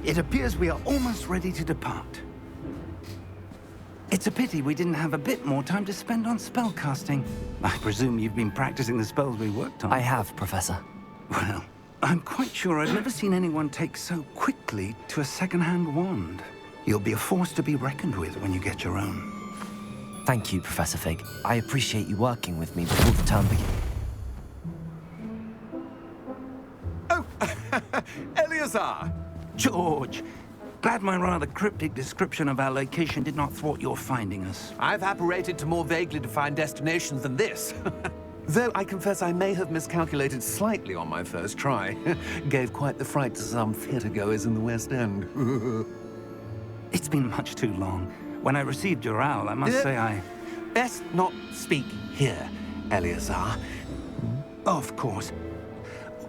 It appears we are almost ready to depart. It's a pity we didn't have a bit more time to spend on spellcasting. I presume you've been practicing the spells we worked on. I have, Professor. Well, I'm quite sure I've never seen anyone take so quickly to a second-hand wand. You'll be a force to be reckoned with when you get your own. Thank you, Professor Fig. I appreciate you working with me before the term begins. Oh, Eleazar! George, glad my rather cryptic description of our location did not thwart your finding us. I've apparated to more vaguely defined destinations than this. Though I confess I may have miscalculated slightly on my first try. Gave quite the fright to some theatergoers in the West End. It's been much too long. When I received your owl, I must say I... Best not speak here, Eleazar. Of course.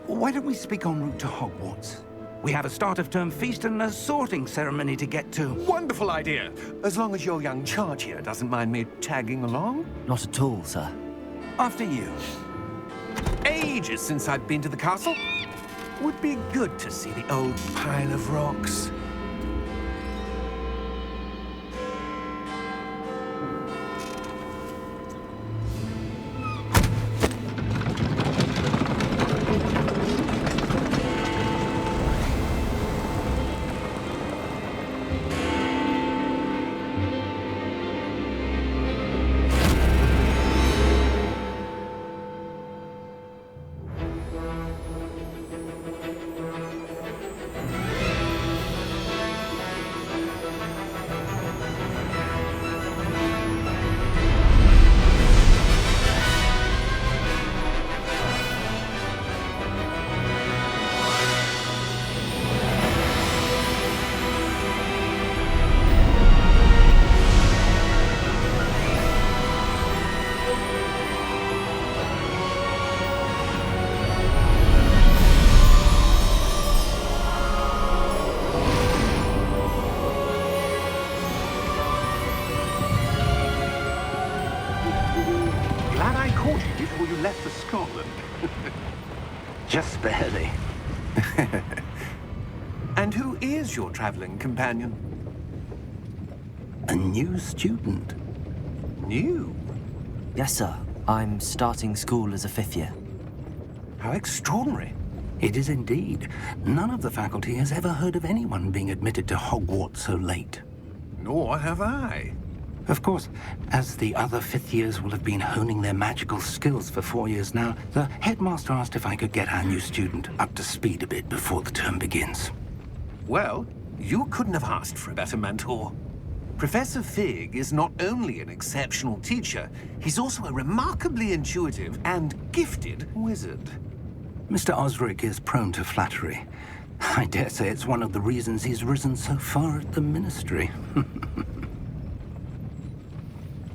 Why don't we speak en route to Hogwarts? We have a start-of-term feast and a sorting ceremony to get to. Wonderful idea! As long as your young charge here doesn't mind me tagging along. Not at all, sir. After you. Ages since I've been to the castle. Would be good to see the old pile of rocks. Before you left for Scotland. Just barely. And who is your traveling companion? A new student. New? Yes, sir. I'm starting school as a 5th year. How extraordinary. It is indeed. None of the faculty has ever heard of anyone being admitted to Hogwarts so late. Nor have I. Of course, as the other 5th years will have been honing their magical skills for 4 years now, the headmaster asked if I could get our new student up to speed a bit before the term begins. Well, you couldn't have asked for a better mentor. Professor Fig is not only an exceptional teacher, he's also a remarkably intuitive and gifted wizard. Mr. Osric is prone to flattery. I dare say it's one of the reasons he's risen so far at the Ministry.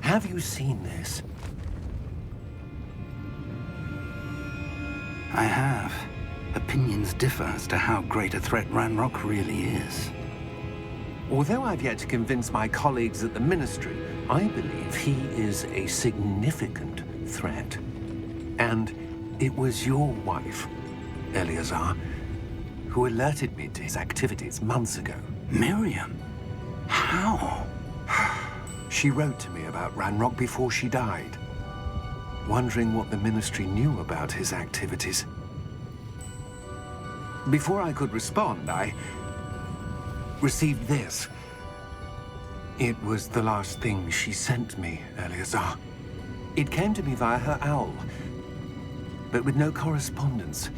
Have you seen this? I have. Opinions differ as to how great a threat Ranrock really is. Although I've yet to convince my colleagues at the Ministry, I believe he is a significant threat. And it was your wife, Eleazar, who alerted me to his activities months ago. Miriam? How? She wrote to me about Ranrock before she died, wondering what the Ministry knew about his activities. Before I could respond, I received this. It was the last thing she sent me, Eleazar. It came to me via her owl, but with no correspondence.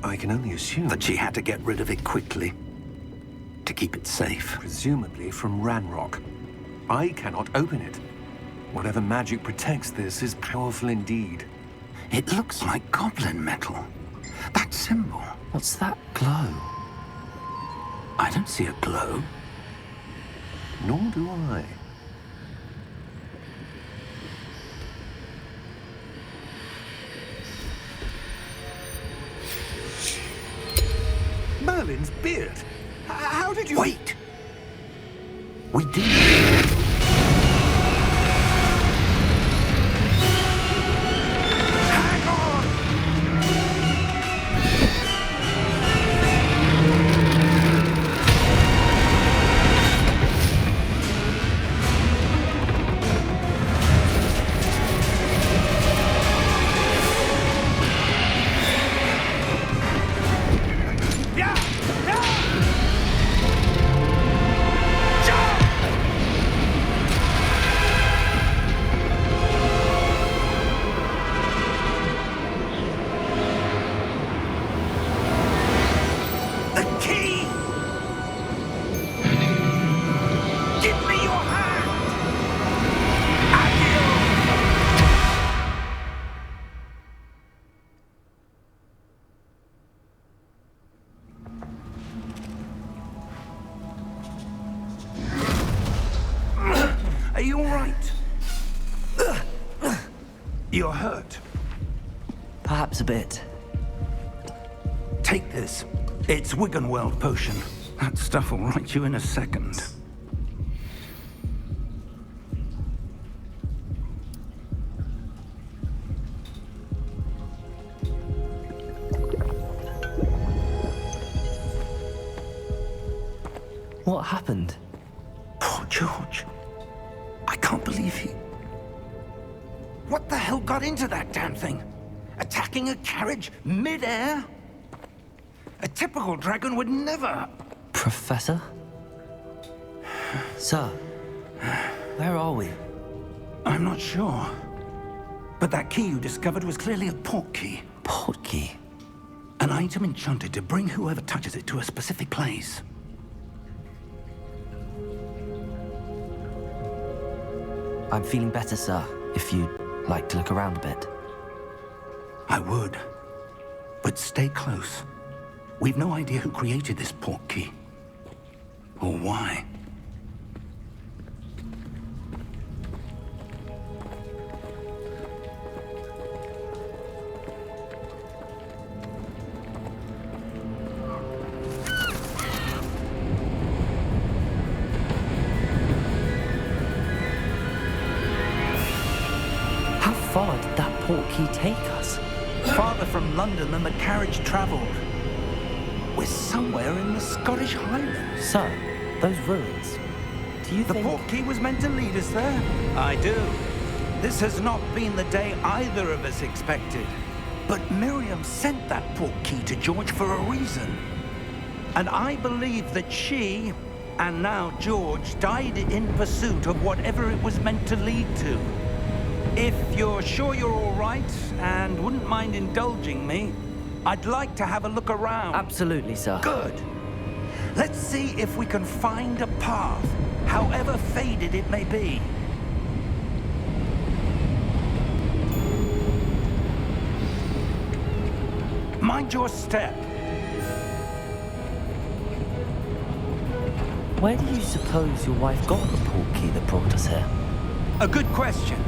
I can only assume that she had to get rid of it quickly, to keep it safe. Presumably from Ranrock. I cannot open it. Whatever magic protects this is powerful indeed. It looks like goblin metal. That symbol. What's that glow? I don't see a glow. Nor do I. Merlin's beard. How did you... Wait! We did. Hang on! Yeah! Yeah! Jump! The key! Give me your hand! Accio! Are you all right? You're hurt. Perhaps a bit. Take this. It's Wiggenweld potion. That stuff will right you in a second. What happened? Poor George. I can't believe he... What the hell got into that damn thing? Attacking a carriage mid-air? A typical dragon would never... Professor? Sir, where are we? I'm not sure. But that key you discovered was clearly a port key. Port key? An item enchanted to bring whoever touches it to a specific place. I'm feeling better, sir, if you'd like to look around a bit. I would. But stay close. We've no idea who created this port key. Or why. How far did that port key take us? Farther from London than the carriage traveled. We're somewhere in the Scottish Highlands. Sir, those ruins. Do you The think... port key was meant to lead us there? I do. This has not been the day either of us expected. But Miriam sent that port key to George for a reason. And I believe that she, and now George, died in pursuit of whatever it was meant to lead to. If you're sure you're all right and wouldn't mind indulging me, I'd like to have a look around. Absolutely, sir. Good. Let's see if we can find a path, however faded it may be. Mind your step. Where do you suppose your wife got the port key that brought us here? A good question.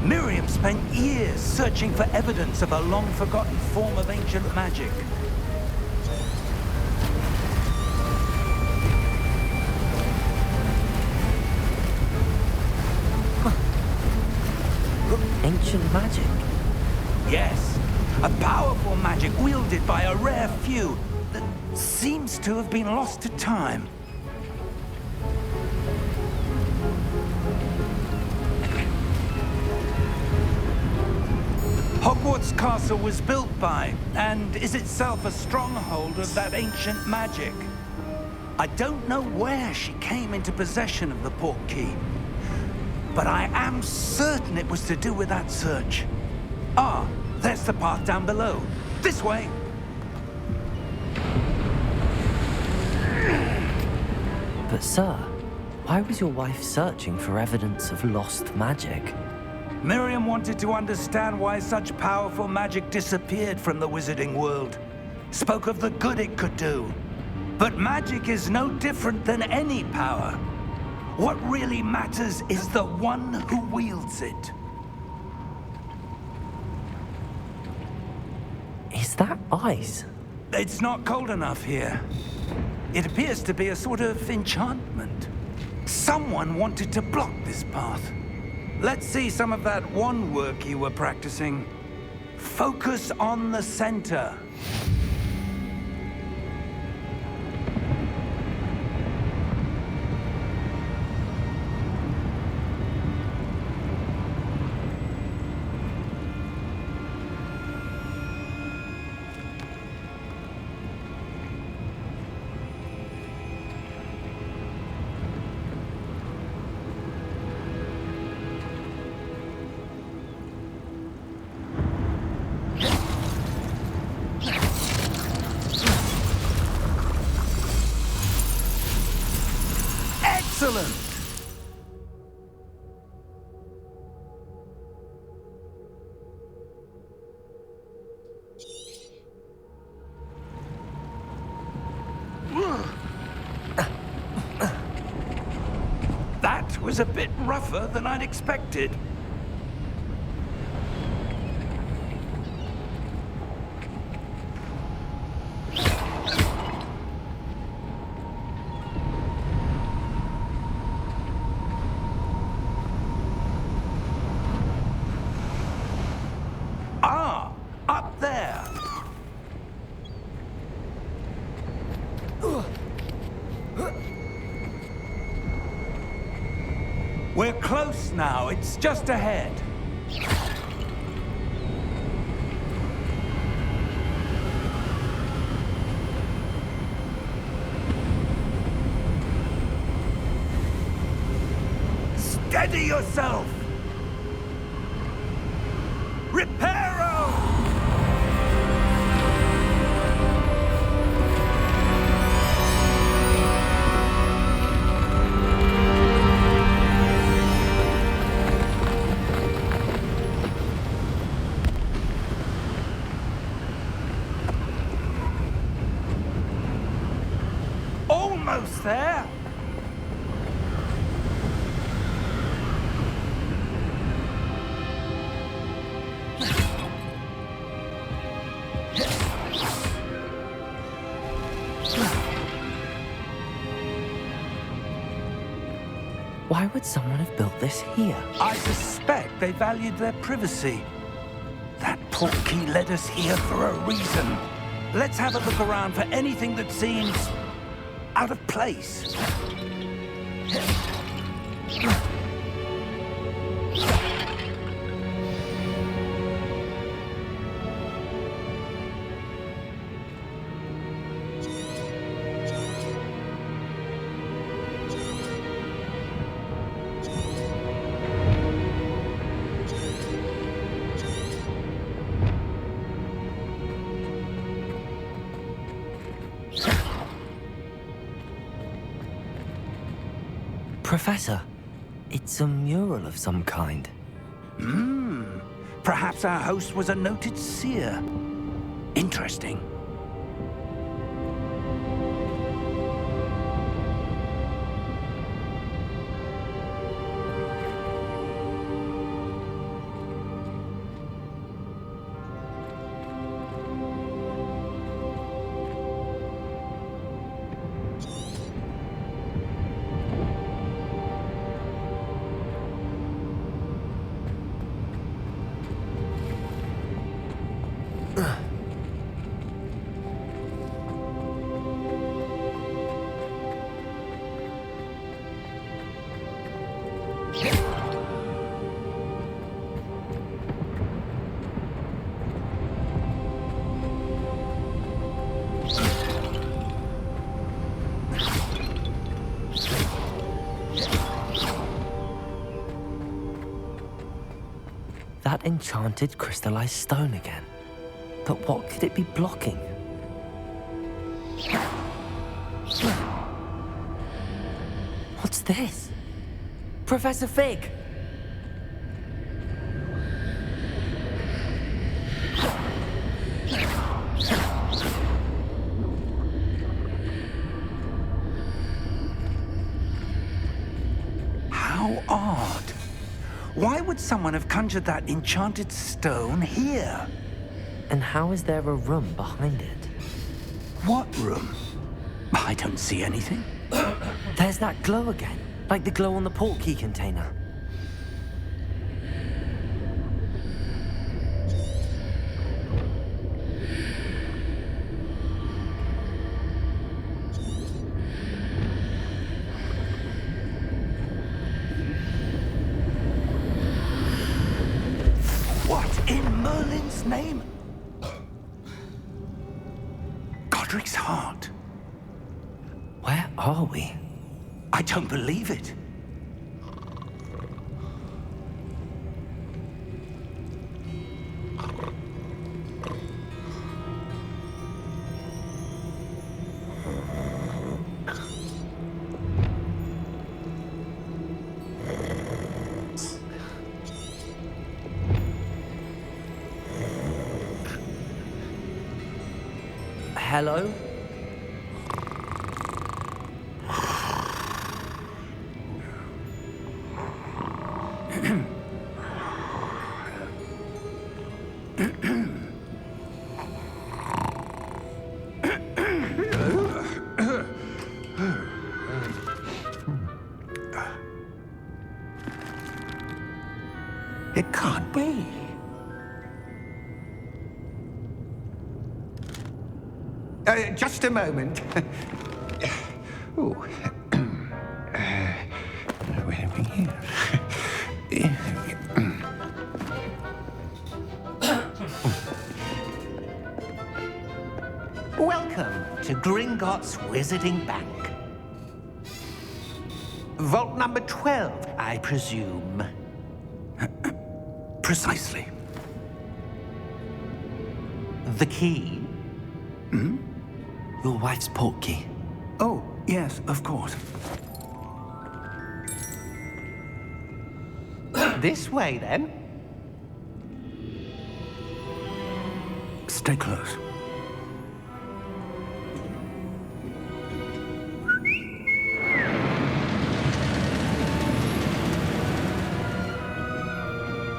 Miriam spent years searching for evidence of a long-forgotten form of ancient magic. Ancient magic? Yes, a powerful magic wielded by a rare few that seems to have been lost to time. Hogwarts Castle was built by, and is itself a stronghold of that ancient magic. I don't know where she came into possession of the port key, but I am certain it was to do with that search. Ah, there's the path down below. This way. But sir, why was your wife searching for evidence of lost magic? Miriam wanted to understand why such powerful magic disappeared from the wizarding world. Spoke of the good it could do. But magic is no different than any power. What really matters is the one who wields it. Is that ice? It's not cold enough here. It appears to be a sort of enchantment. Someone wanted to block this path. Let's see some of that wand work you were practicing. Focus on the center. Excellent! That was a bit rougher than I'd expected. Ah, up there. We're close now. It's just ahead. Steady yourself! Reparo! Almost there! Why would someone have built this here? I suspect they valued their privacy. That portkey led us here for a reason. Let's have a look around for anything that seems out of place. Professor, it's a mural of some kind. Perhaps our host was a noted seer. Interesting. That enchanted crystallized stone again. But what could it be blocking? What's this? Professor Fig! How odd. Why would someone have conjured that enchanted stone here? And how is there a room behind it? What room? I don't see anything. There's that glow again, like the glow on the portkey container. What in Merlin's name? Godric's heart. Where are we? I don't believe it. Hello? It can't be. Just a moment. Oh. Where are we here? Welcome to Gringotts Wizarding Bank. Vault number 12, I presume. Precisely. The key? Your wife's portkey. Oh, yes, of course. This way, then. Stay close.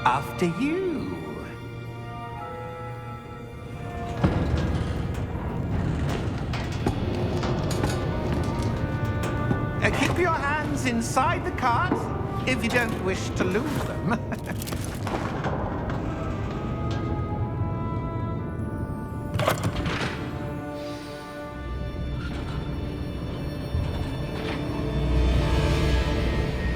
After you. Keep your hands inside the cart if you don't wish to lose them.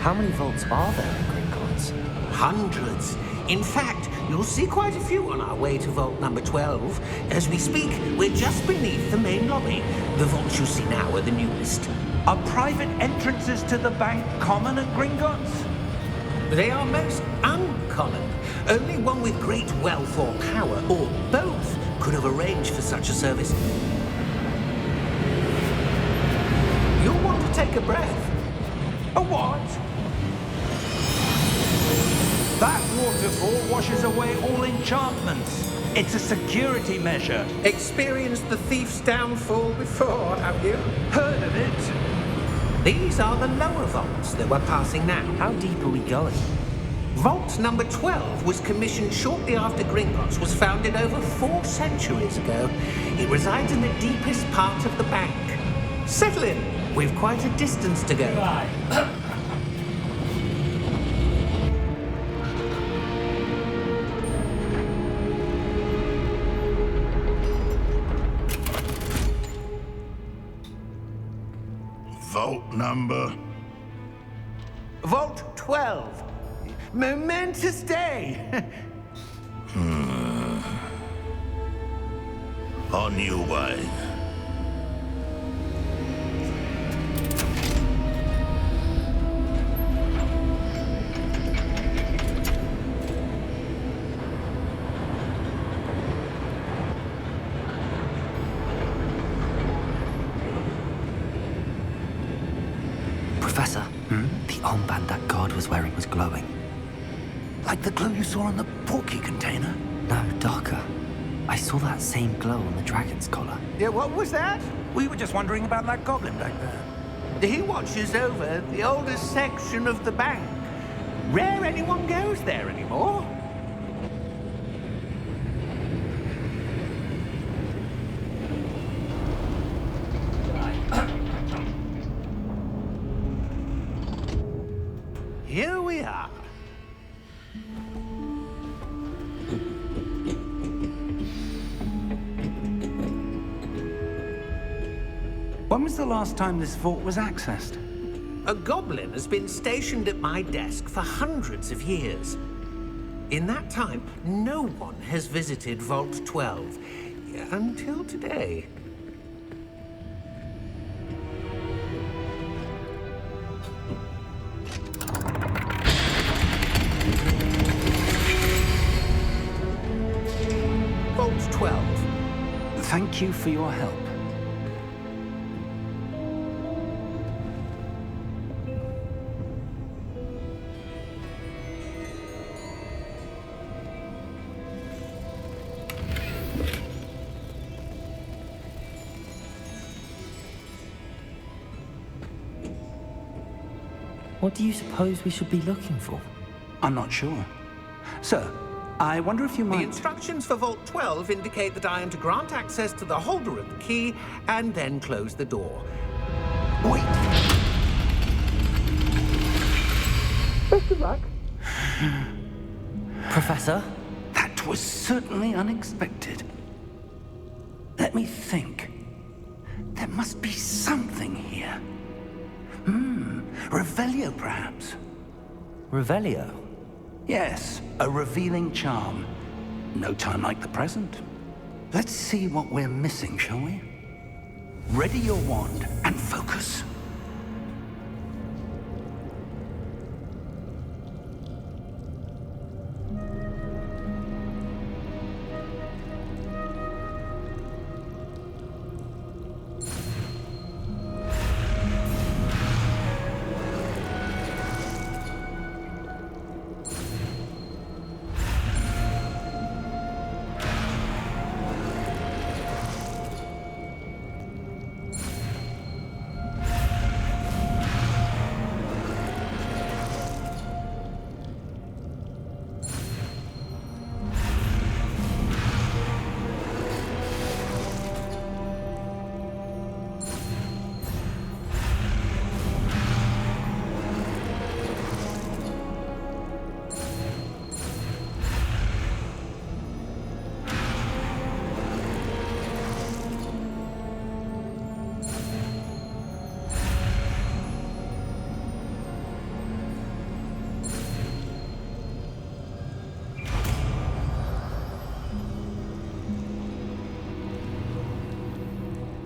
How many vaults are there in Gringotts? Hundreds. In fact, you'll see quite a few on our way to vault number 12. As we speak, we're just beneath the main lobby. The vaults you see now are the newest. Are private entrances to the bank common at Gringotts? They are most uncommon. Only one with great wealth or power, or both, could have arranged for such a service. You'll want to take a breath. A what? That waterfall washes away all enchantments. It's a security measure. Experienced the thief's downfall before, have you? Heard of it? These are the lower vaults that we're passing now. How deep are we going? Vault number 12 was commissioned shortly after Gringotts was founded over 4 centuries ago. It resides in the deepest part of the bank. Settle in. We've quite a distance to go. Vault number? Vault 12. Momentous day. On your way. Professor, the armband that guard was wearing was glowing. Like the glow you saw on the portkey container? No, darker. I saw that same glow on the dragon's collar. Yeah, what was that? We were just wondering about that goblin back there. He watches over the oldest section of the bank. Rare anyone goes there anymore. When was the last time this vault was accessed? A goblin has been stationed at my desk for hundreds of years. In that time, no one has visited Vault 12. Until today. Vault 12. Thank you for your help. What do you suppose we should be looking for? I'm not sure. Sir, I wonder if you The might... instructions for Vault 12 indicate that I am to grant access to the holder of the key and then close the door. Wait! Best of luck. Professor? That was certainly unexpected. Let me think. There must be something here. Revelio, perhaps? Revelio? Yes, a revealing charm. No time like the present. Let's see what we're missing, shall we? Ready your wand and focus.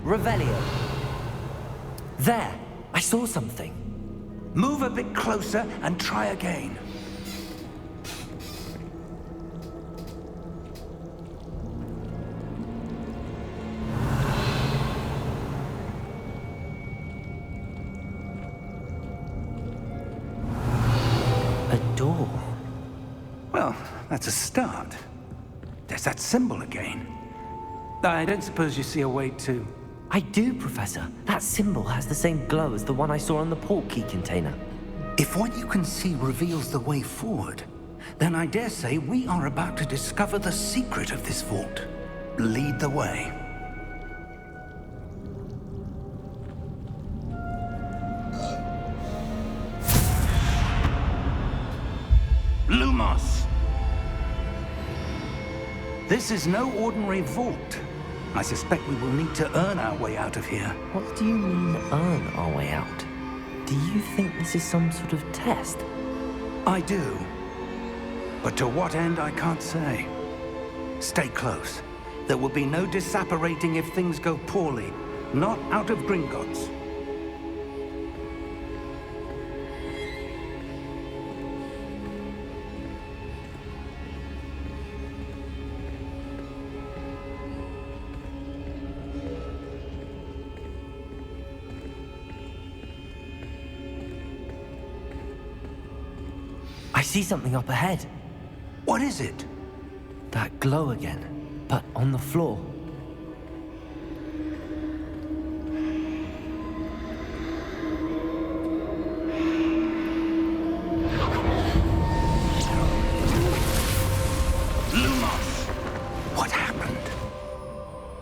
Revelio. There! I saw something. Move a bit closer and try again. A door. Well, that's a start. There's that symbol again. I don't suppose you see a way to... I do, Professor. That symbol has the same glow as the one I saw on the port key container. If what you can see reveals the way forward, then I dare say we are about to discover the secret of this vault. Lead the way. Lumos! This is no ordinary vault. I suspect we will need to earn our way out of here. What do you mean, earn our way out? Do you think this is some sort of test? I do. But to what end, I can't say. Stay close. There will be no disapparating if things go poorly. Not out of Gringotts. I see something up ahead. What is it? That glow again, but on the floor. Lumos! What happened?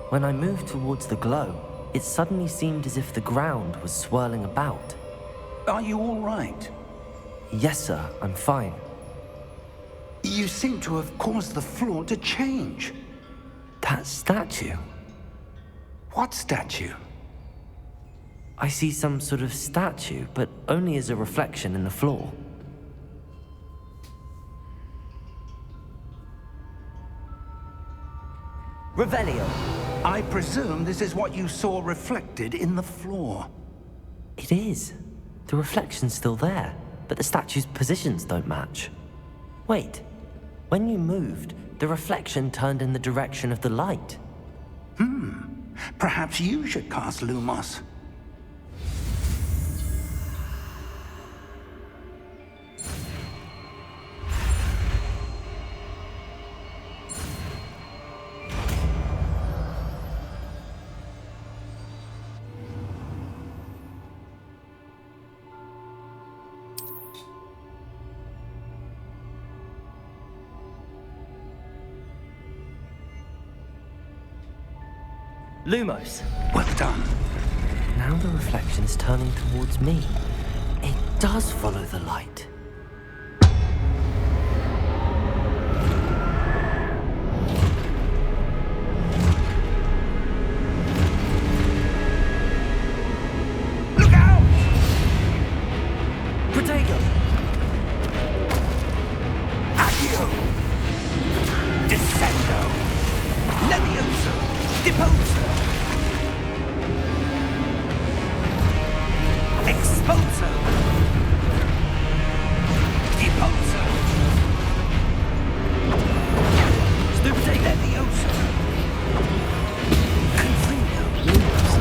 When I moved towards the glow, it suddenly seemed as if the ground was swirling about. Are you all right? Yes, sir, I'm fine. You seem to have caused the floor to change. That statue? What statue? I see some sort of statue, but only as a reflection in the floor. Revelio. I presume this is what you saw reflected in the floor. It is. The reflection's still there, but the statue's positions don't match. Wait. When you moved, the reflection turned in the direction of the light. Perhaps you should cast Lumos. Lumos. Well done. Now the reflection's turning towards me. It does follow the light. Look out! Protego! Accio! Descendo! Levioso! Deposo! Exposo! Deposo! Stupide Levioso! Confringo! Lumos!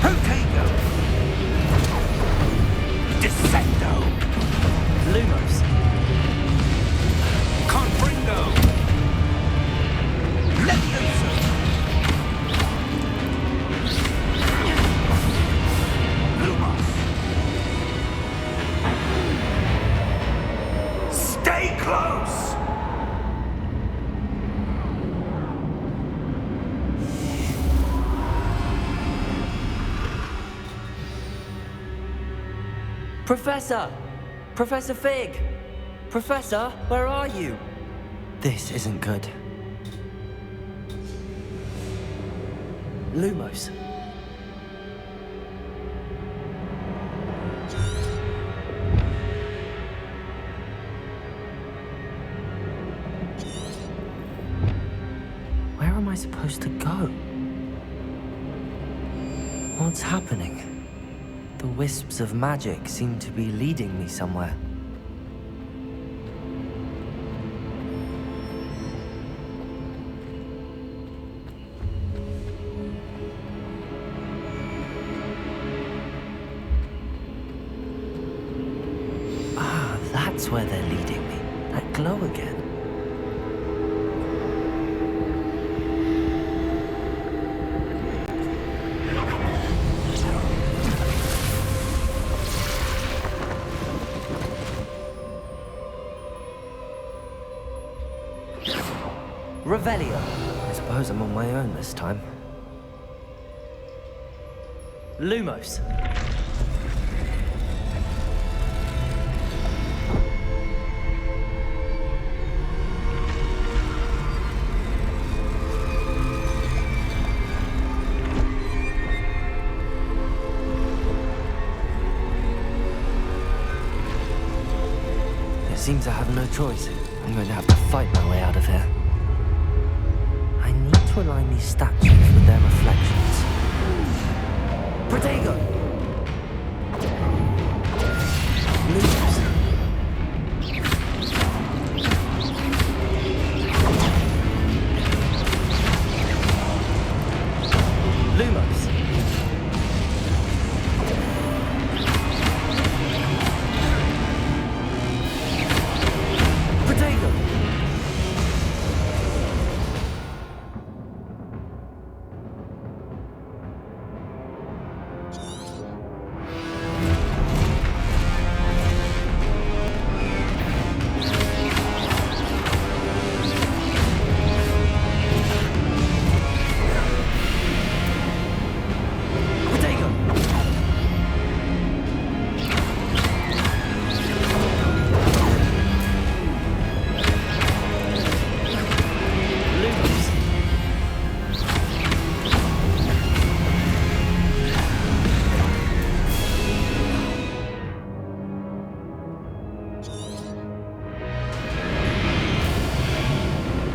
Protego! Descendo! Lumos. Confringo! Levioso! Lumos! Stay close! Professor! Professor Fig! Professor, where are you? This isn't good. Lumos. Where am I supposed to go? What's happening? The wisps of magic seem to be leading me somewhere. Ah, that's where they're leading me. That glow again. Revelio. I suppose I'm on my own this time. Lumos. It seems I have no choice. I'm going to have to fight my way out of here. I need to align these statues with their reflections. Protego! Lumos. Lumos. Protego!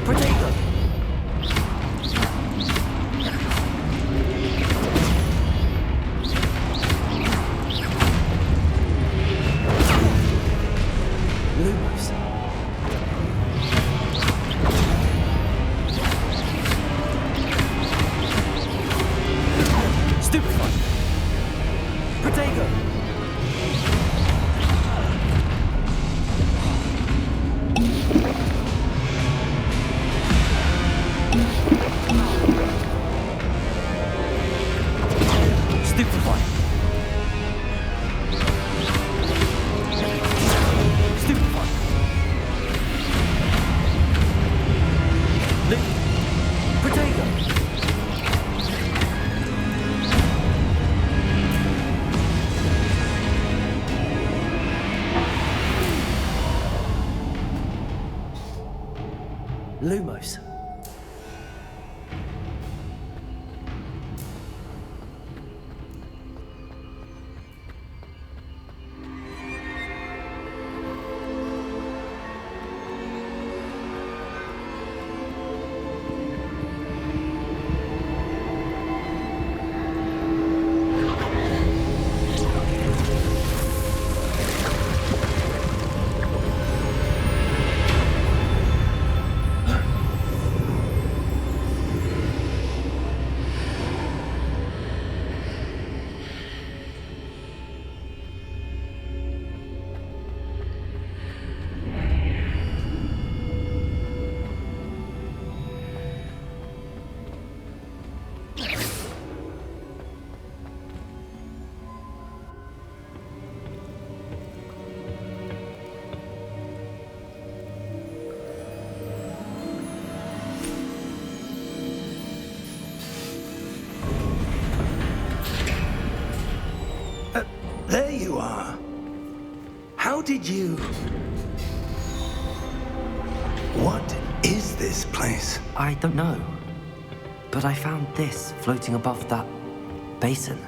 Protego! Lumos. Stupefy. Protego. Stupefy. Stupefy. Protego. Lumos. There you are. How did you... What is this place? I don't know. But I found this floating above that basin.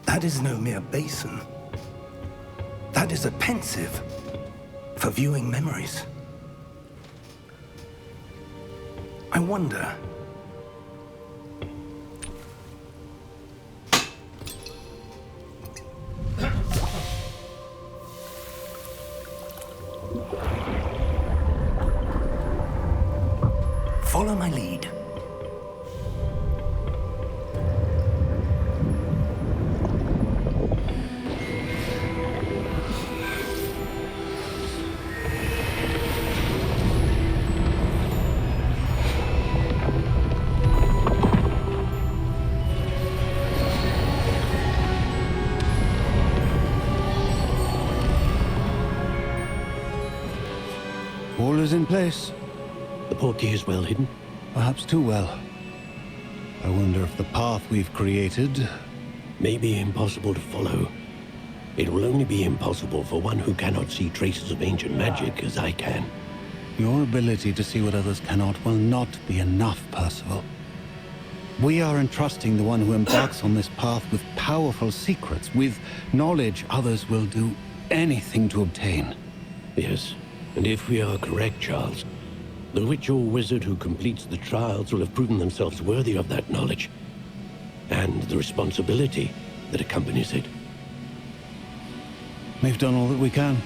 That is no mere basin. That is a pensive for viewing memories. I wonder... Follow my lead. All is in place. The portkey is well hidden. Perhaps too well. I wonder if the path we've created... May be impossible to follow. It will only be impossible for one who cannot see traces of ancient magic as I can. Your ability to see what others cannot will not be enough, Percival. We are entrusting the one who embarks on this path with powerful secrets, with knowledge others will do anything to obtain. Yes, and if we are correct, Charles, the witch or wizard who completes the trials will have proven themselves worthy of that knowledge, and the responsibility that accompanies it. We've done all that we can.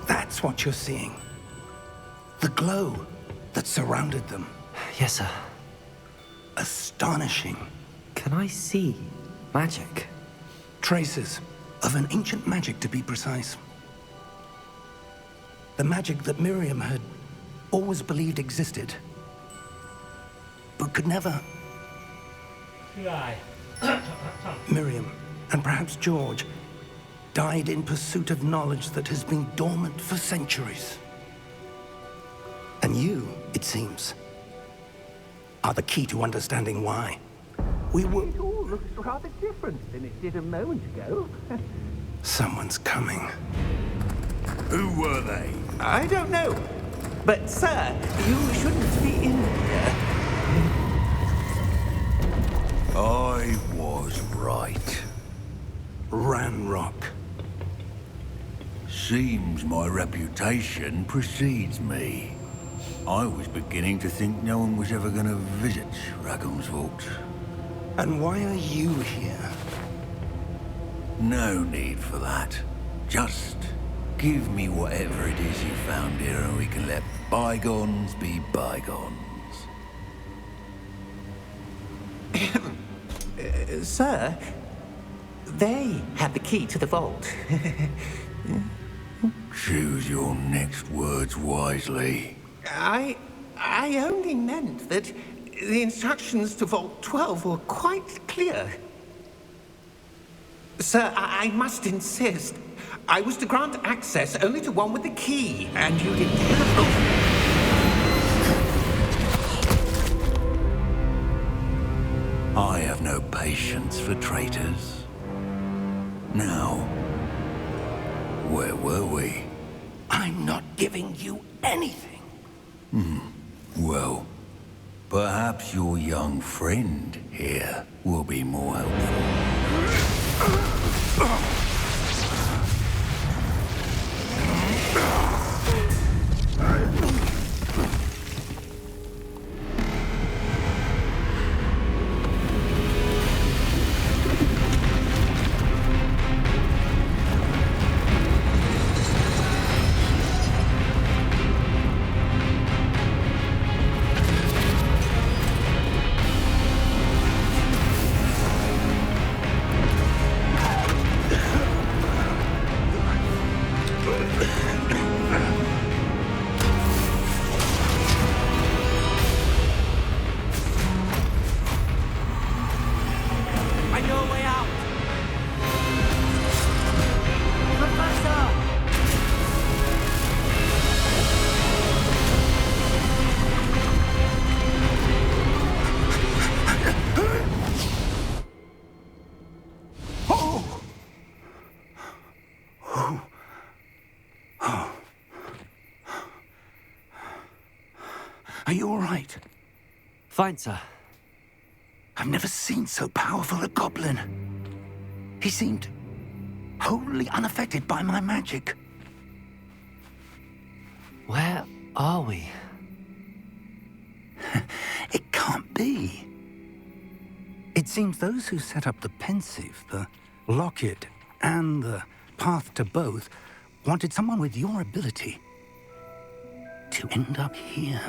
That's what you're seeing. The glow that surrounded them. Yes, sir. Astonishing. Can I see magic? Traces of an ancient magic, to be precise. The magic that Miriam had always believed existed, but could never... Miriam, and perhaps George, died in pursuit of knowledge that has been dormant for centuries. And you, it seems, are the key to understanding why. We were... It all looks rather different than it did a moment ago. Someone's coming. Who were they? I don't know. But, sir, you shouldn't be in here. Ranrock. Seems my reputation precedes me. I was beginning to think no one was ever going to visit Rackham's vault. And why are you here? No need for that. Just give me whatever it is you found here and we can let bygones be bygones. Sir, they have the key to the vault. Choose your next words wisely. I only meant that the instructions to Vault 12 were quite clear. Sir, I must insist. I was to grant access only to one with the key, and you didn't have... I have no patience for traitors. Now, where were we? I'm not giving you anything. Well, perhaps your young friend here will be more helpful. I know a way out! Professor! Are you all right? Fine, sir. I've never seen so powerful a goblin. He seemed wholly unaffected by my magic. Where are we? It can't be. It seems those who set up the pensive, the locket, and the path to both wanted someone with your ability to end up here.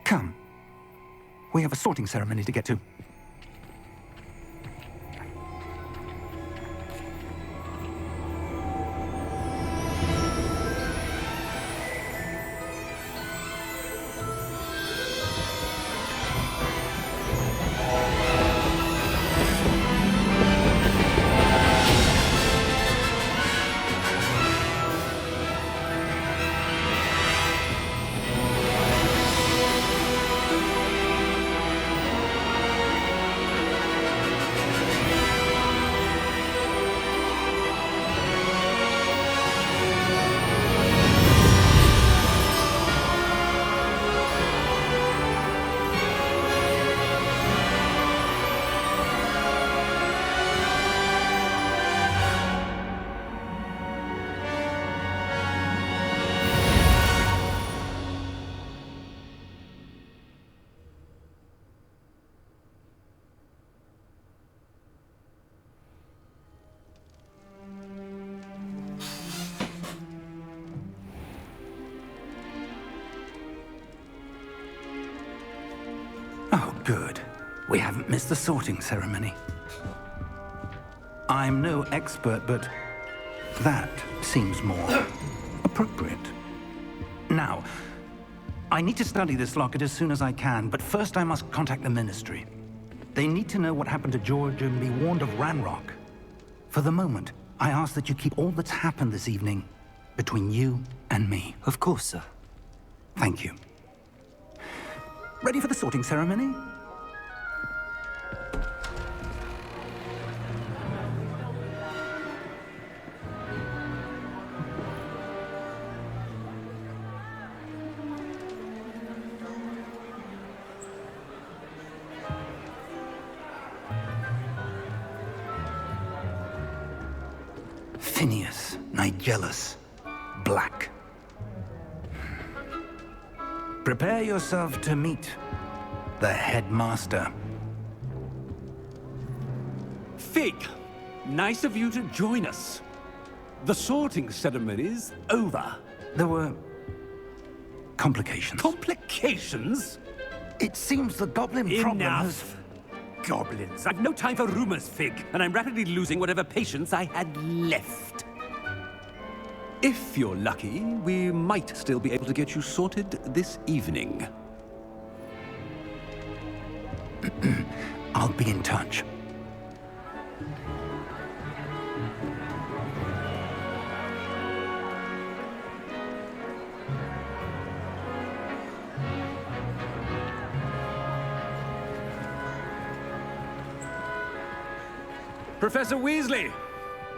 Come. We have a sorting ceremony to get to. Oh, good. We haven't missed the sorting ceremony. I'm no expert, but that seems more appropriate. Now, I need to study this locket as soon as I can, but first I must contact the Ministry. They need to know what happened to George and be warned of Ranrock. For the moment, I ask that you keep all that's happened this evening between you and me. Of course, sir. Thank you. Ready for the sorting ceremony? Phineas, Nigellus, Black. Prepare yourself to meet the headmaster. Fig, nice of you to join us. The sorting ceremony's over. There were complications. Complications? It seems the goblin problem has... Enough. Goblins. I've no time for rumors, Fig, and I'm rapidly losing whatever patience I had left. If you're lucky, we might still be able to get you sorted this evening. I'll be in touch. Professor Weasley,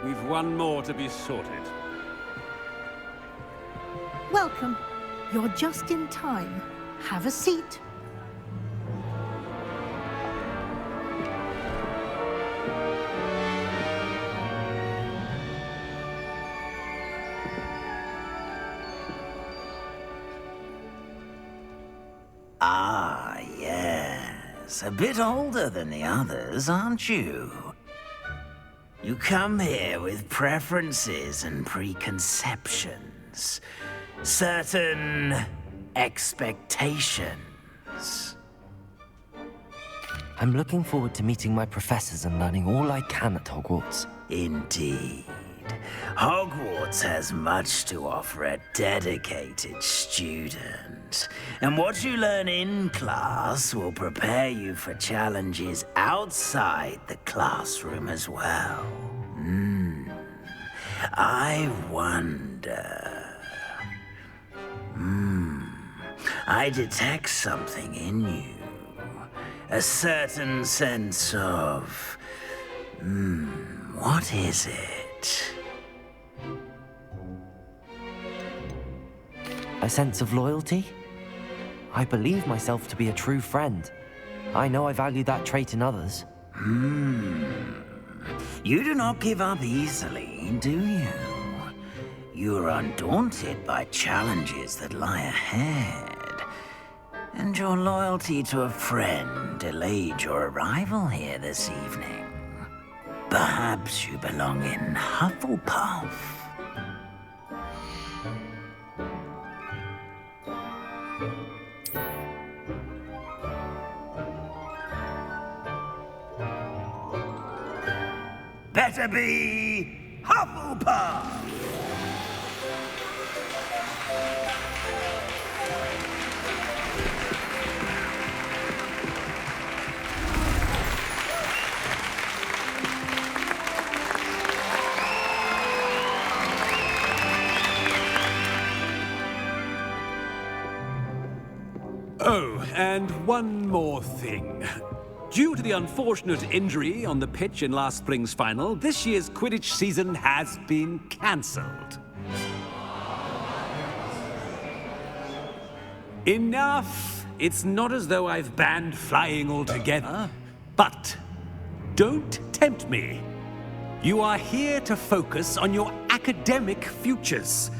we've one more to be sorted. Welcome. You're just in time. Have a seat. Ah, yes. A bit older than the others, aren't you? You come here with preferences and preconceptions. Certain expectations. I'm looking forward to meeting my professors and learning all I can at Hogwarts. Indeed. Hogwarts has much to offer a dedicated student. And what you learn in class will prepare you for challenges outside the classroom as well. I wonder... I detect something in you. A certain sense of... what is it? A sense of loyalty? I believe myself to be a true friend. I know I value that trait in others. You do not give up easily, do you? You are undaunted by challenges that lie ahead. And your loyalty to a friend delayed your arrival here this evening. Perhaps you belong in Hufflepuff. Better be Hufflepuff! Oh, and one more thing. Due to the unfortunate injury on the pitch in last spring's final, this year's Quidditch season has been cancelled. Enough! It's not as though I've banned flying altogether, but don't tempt me. You are here to focus on your academic futures.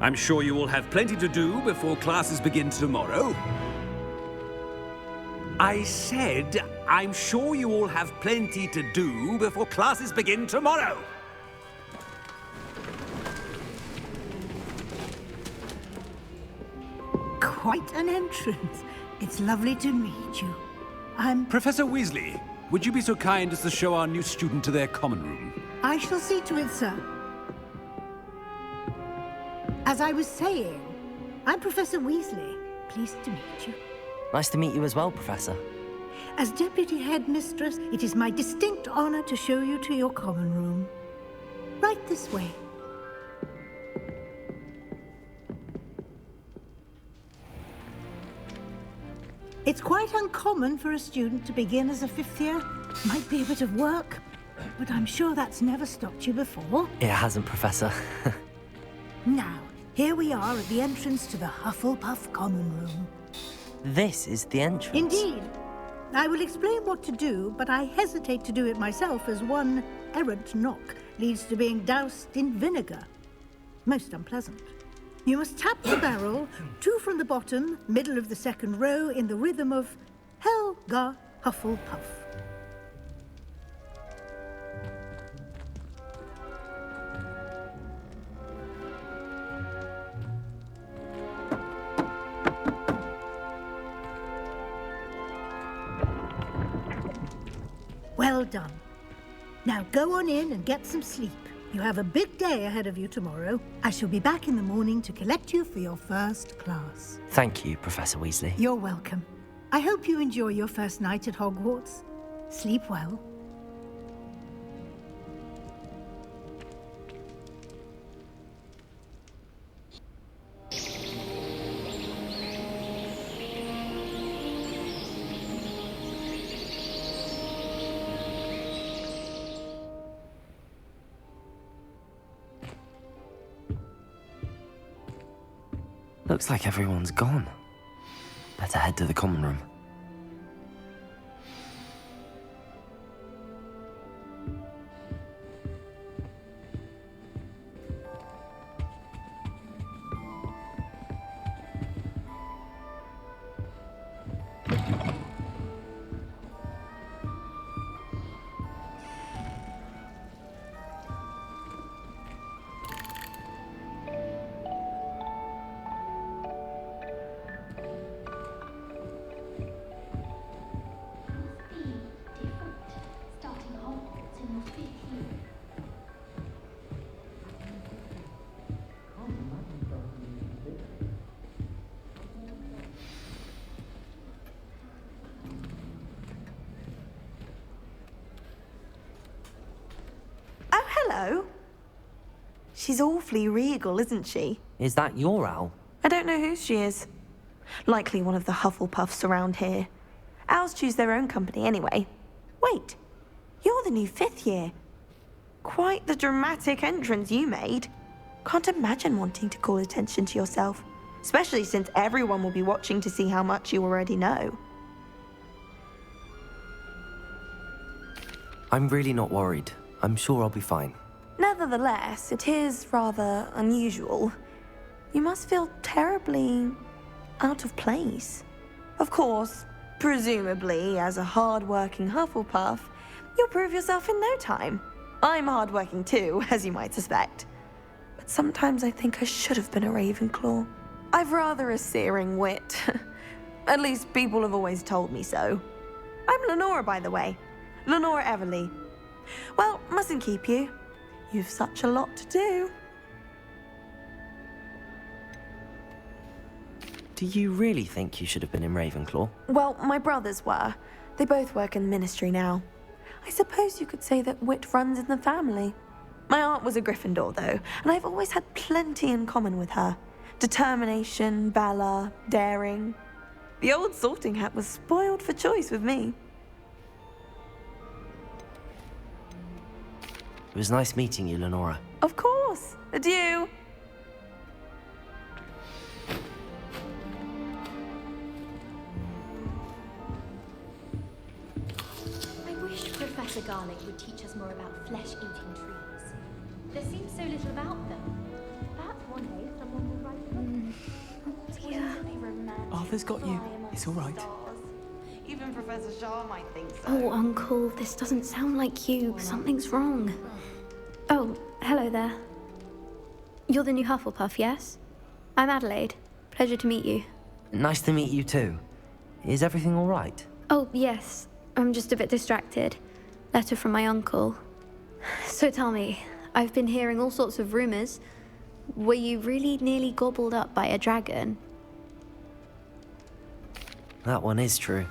I'm sure you will have plenty to do before classes begin tomorrow. I said, I'm sure you all have plenty to do before classes begin tomorrow. Quite an entrance. It's lovely to meet you. Professor Weasley, would you be so kind as to show our new student to their common room? I shall see to it, sir. As I was saying, I'm Professor Weasley. Pleased to meet you. Nice to meet you as well, Professor. As Deputy Headmistress, it is my distinct honor to show you to your common room. Right this way. It's quite uncommon for a student to begin as a fifth year. Might be a bit of work, but I'm sure that's never stopped you before. It hasn't, Professor. Now, here we are at the entrance to the Hufflepuff common room. This is the entrance. Indeed. I will explain what to do, but I hesitate to do it myself as one errant knock leads to being doused in vinegar. Most unpleasant. You must tap the barrel, 2 from the bottom, middle of the second row, in the rhythm of Helga Hufflepuff. Well done. Now go on in and get some sleep. You have a big day ahead of you tomorrow. I shall be back in the morning to collect you for your first class. Thank you, Professor Weasley. You're welcome. I hope you enjoy your first night at Hogwarts. Sleep well. Looks like everyone's gone. Better head to the common room. Hello. She's awfully regal, isn't she? Is that your owl? I don't know who she is. Likely one of the Hufflepuffs around here. Owls choose their own company anyway. Wait, you're the new 5th year. Quite the dramatic entrance you made. Can't imagine wanting to call attention to yourself, especially since everyone will be watching to see how much you already know. I'm really not worried. I'm sure I'll be fine. Nevertheless, it is rather unusual. You must feel terribly out of place. Of course, presumably, as a hard-working Hufflepuff, you'll prove yourself in no time. I'm hard-working too, as you might suspect. But sometimes I think I should have been a Ravenclaw. I've rather a searing wit. At least people have always told me so. I'm Lenora, by the way. Lenora Everly. Well, mustn't keep you. You've such a lot to do. Do you really think you should have been in Ravenclaw? Well, my brothers were. They both work in the Ministry now. I suppose you could say that wit runs in the family. My aunt was a Gryffindor, though, and I've always had plenty in common with her. Determination, valor, daring. The old Sorting Hat was spoiled for choice with me. It was nice meeting you, Lenora. Of course. Adieu. I wish Professor Garlick would teach us more about flesh-eating trees. There seems so little about them. Perhaps one day someone will write a book. Yeah. Arthur's got you. It's all right. Even Professor Shaw might think so. Oh, Uncle, this doesn't sound like you. Something's wrong. Oh, hello there. You're the new Hufflepuff, yes? I'm Adelaide. Pleasure to meet you. Nice to meet you too. Is everything all right? Oh, yes. I'm just a bit distracted. Letter from my uncle. So tell me, I've been hearing all sorts of rumors. Were you really nearly gobbled up by a dragon? That one is true.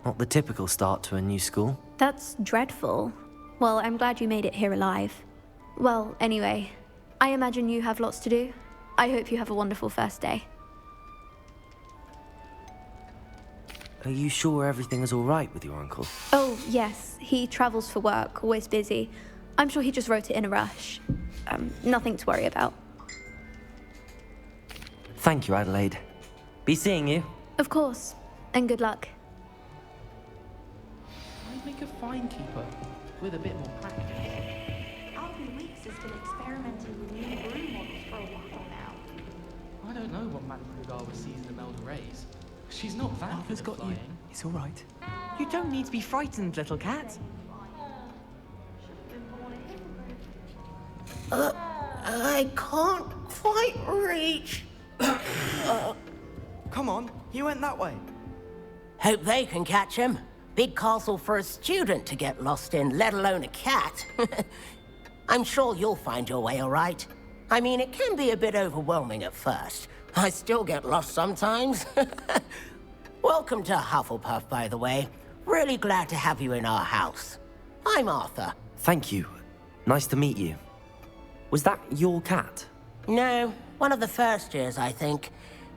Not the typical start to a new school. That's dreadful. Well, I'm glad you made it here alive. Well, anyway, I imagine you have lots to do. I hope you have a wonderful first day. Are you sure everything is all right with your uncle? Oh, yes. He travels for work, always busy. I'm sure he just wrote it in a rush. Nothing to worry about. Thank you, Adelaide. Be seeing you. Of course. And good luck. I'd make a fine keeper with a bit more practice. I'll be weeks has been experimenting with new broom models for a while now. I don't know what Madame Krugar sees in Imelda Rays. She's not that Arthur's good at got you. flying. It's all right. You don't need to be frightened, little cat. I can't quite reach. Come on, you went that way. Hope they can catch him. Big castle for a student to get lost in, let alone a cat. I'm sure you'll find your way all right. I mean, it can be a bit overwhelming at first. I still get lost sometimes. Welcome to Hufflepuff, by the way. Really glad to have you in our house. I'm Arthur. Thank you. Nice to meet you. Was that your cat? No, one of the first years, I think.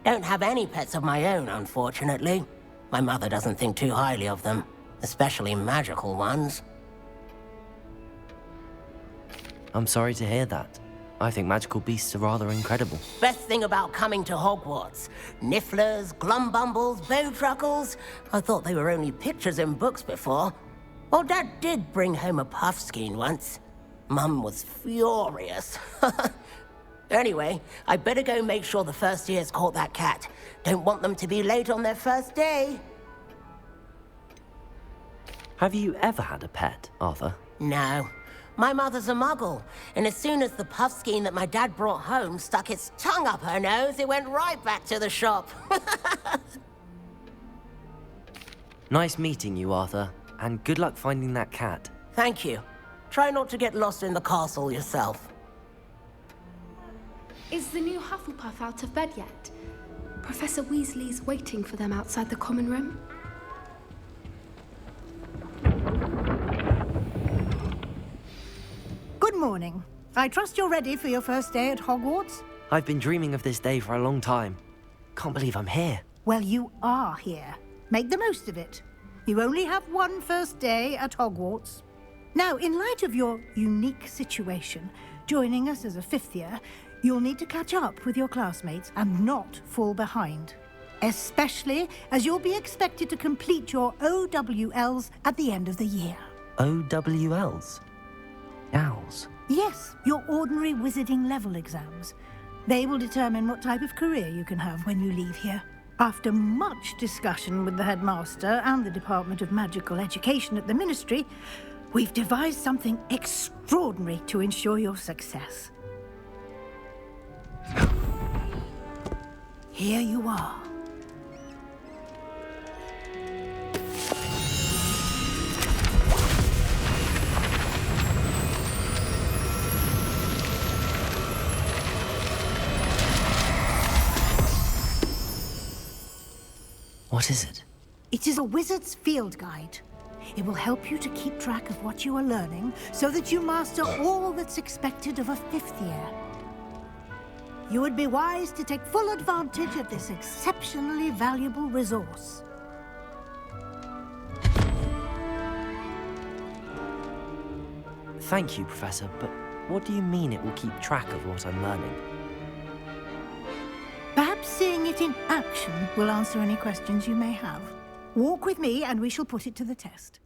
Don't have any pets of my own, unfortunately. My mother doesn't think too highly of them, especially magical ones. I'm sorry to hear that. I think magical beasts are rather incredible. Best thing about coming to Hogwarts. Nifflers, glumbumbles, bowtruckles. I thought they were only pictures in books before. Well, Dad did bring home a puffskein once. Mum was furious. Anyway, I better go make sure the first years caught that cat. Don't want them to be late on their first day. Have you ever had a pet, Arthur? No. My mother's a muggle, and as soon as the puffskein that my dad brought home stuck its tongue up her nose, it went right back to the shop. Nice meeting you, Arthur, and good luck finding that cat. Thank you. Try not to get lost in the castle yourself. Is the new Hufflepuff out of bed yet? Professor Weasley's waiting for them outside the common room. Good morning. I trust you're ready for your first day at Hogwarts? I've been dreaming of this day for a long time. Can't believe I'm here. Well, you are here. Make the most of it. You only have one first day at Hogwarts. Now, in light of your unique situation, joining us as a fifth year, you'll need to catch up with your classmates and not fall behind. Especially as you'll be expected to complete your OWLs at the end of the year. OWLs? Owls? Yes, your ordinary wizarding level exams. They will determine what type of career you can have when you leave here. After much discussion with the headmaster and the Department of Magical Education at the Ministry, we've devised something extraordinary to ensure your success. Here you are. What is it? It is a wizard's field guide. It will help you to keep track of what you are learning so that you master all that's expected of a fifth year. You would be wise to take full advantage of this exceptionally valuable resource. Thank you, Professor, but what do you mean it will keep track of what I'm learning? Perhaps seeing it in action will answer any questions you may have. Walk with me and we shall put it to the test.